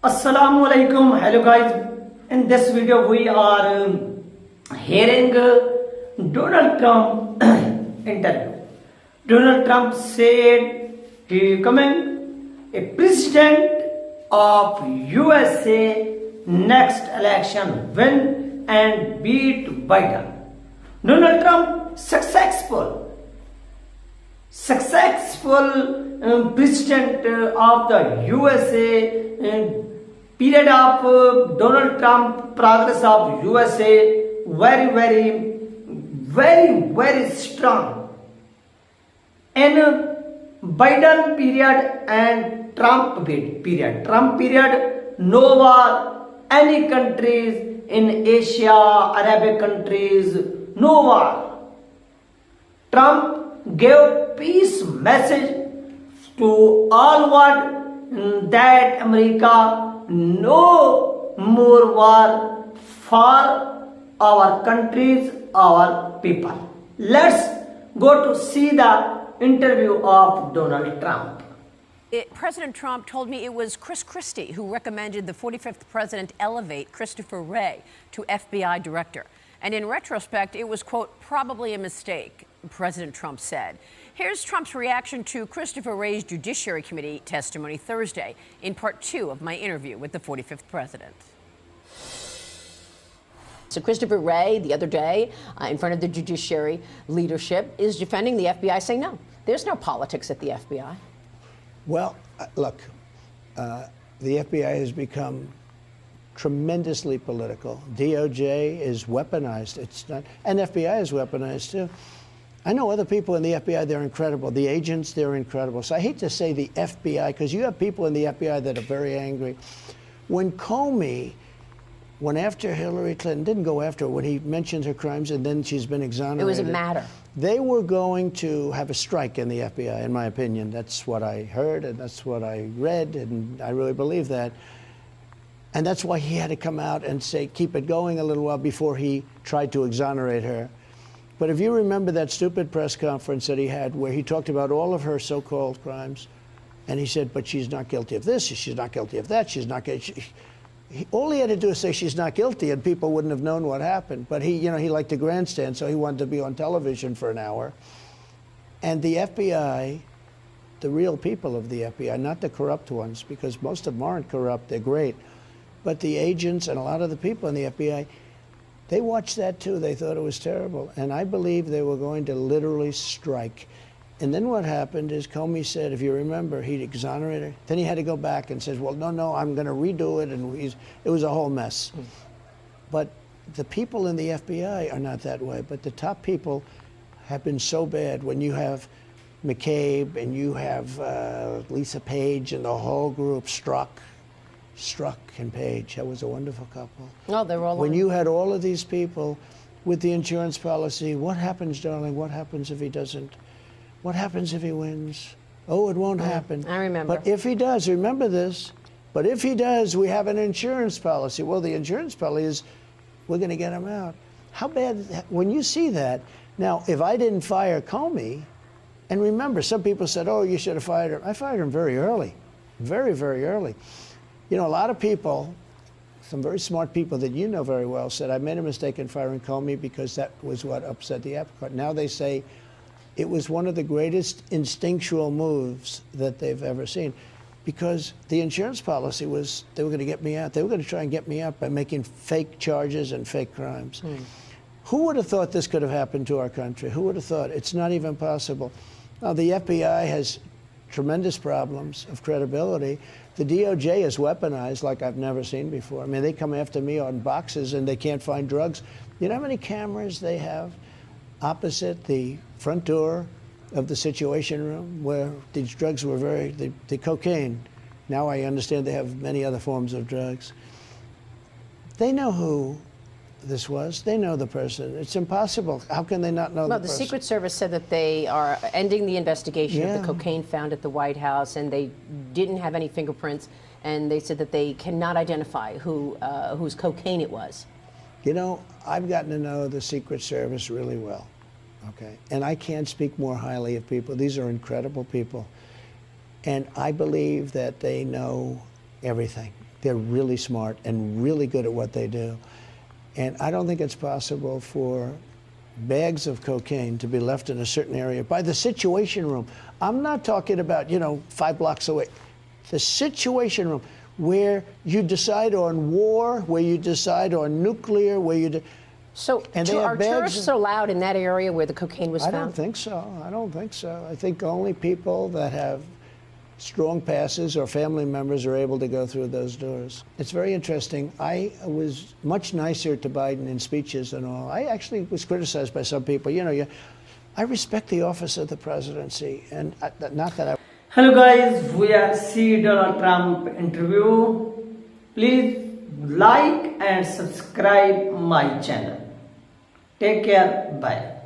Assalamu alaikum. Hello guys. In this video we are hearing Donald Trump interview. Donald Trump said he becoming a president of USA next election, win and beat Biden. Donald Trump successful president of the USA. Period of Donald Trump progress of USA very strong. In Biden period and Trump period. Trump period, no war, any countries in Asia, Arabic countries, no war. Trump gave peace message to all world that America no more war for our countries, our people. Let's go to see the interview of Donald Trump. President Trump told me it was Chris Christie who recommended the 45th president elevate Christopher Wray to FBI director. And in retrospect, it was, quote, probably a mistake, President Trump said. Here's Trump's reaction to Christopher Wray's Judiciary Committee testimony Thursday in part 2 of my interview with the 45th president. So Christopher Wray, the other day, in front of the Judiciary leadership, is defending the FBI, saying, no, there's no politics at the FBI. Well, look, the FBI has become tremendously political. DOJ is weaponized. It's not, and FBI is weaponized too. I know other people in the FBI, they're incredible. The agents, they're incredible. So I hate to say the FBI, because you have people in the FBI that are very angry. When Comey went after Hillary Clinton, didn't go after her, when he mentioned her crimes and then she's been exonerated. It was a matter. They were going to have a strike in the FBI, in my opinion. That's what I heard and that's what I read, and I really believe that. And that's why he had to come out and say, keep it going a little while before he tried to exonerate her. But if you remember that stupid press conference that he had where he talked about all of her so-called crimes, and he said, but she's not guilty of this, she's not guilty of that, she's not guilty. All he had to do is say she's not guilty, and people wouldn't have known what happened. But he liked to grandstand, so he wanted to be on television for an hour. And the FBI, the real people of the FBI, not the corrupt ones, because most of them aren't corrupt, they're great. But the agents and a lot of the people in the FBI, they watched that too. They thought it was terrible. And I believe they were going to literally strike. And then what happened is Comey said, if you remember, he'd exonerate her. Then he had to go back and says, well, no, I'm going to redo it. And it was a whole mess. But the people in the FBI are not that way. But the top people have been so bad. When you have McCabe and you have Lisa Page and the whole group, Strzok and Page, that was a wonderful couple. No, they were all when you had all of these people with the insurance policy, what happens, darling? What happens if he doesn't? What happens if he wins? Oh, it won't happen. I remember. But if he does, remember this, but if he does, we have an insurance policy. Well, the insurance policy is we're going to get him out. How bad, when you see that, now, if I didn't fire Comey, and remember, some people said, oh, you should have fired him. I fired him very early, very early. You know, a lot of people, some very smart people that you know very well, said, I made a mistake in firing Comey because that was what upset the apple cart. Now they say it was one of the greatest instinctual moves that they've ever seen, because the insurance policy was they were going to get me out. They were going to try and get me out by making fake charges and fake crimes. Who would have thought this could have happened to our country? Who would have thought? It's not even possible. Now, the FBI has tremendous problems of credibility. The DOJ is weaponized like I've never seen before. I mean, they come after me on boxes and they can't find drugs. You know how many cameras they have opposite the front door of the Situation Room where these drugs were the cocaine. Now I understand they have many other forms of drugs. They know who this was. They know the person. It's impossible. How can they not know the person? The Secret Service said that they are ending the investigation of the cocaine found at the White House, and they didn't have any fingerprints, and they said that they cannot identify whose cocaine it was. You know, I've gotten to know the Secret Service really well. Okay. And I can't speak more highly of people. These are incredible people. And I believe that they know everything. They're really smart and really good at what they do. And I don't think it's possible for bags of cocaine to be left in a certain area by the Situation Room. I'm not talking about, 5 blocks away. The Situation Room, where you decide on war, where you decide on nuclear, where you... So And they are have bags tourists of- allowed in that area where the cocaine was I found? don't think so. I don't think so. I think only people that have strong passes or family members are able to go through those doors. It's very interesting. I was much nicer to Biden in speeches and all. I actually was criticized by some people. I respect the office of the presidency, and not that I... Hello guys, we are see Donald Trump interview. Please like and subscribe my channel. Take care. Bye.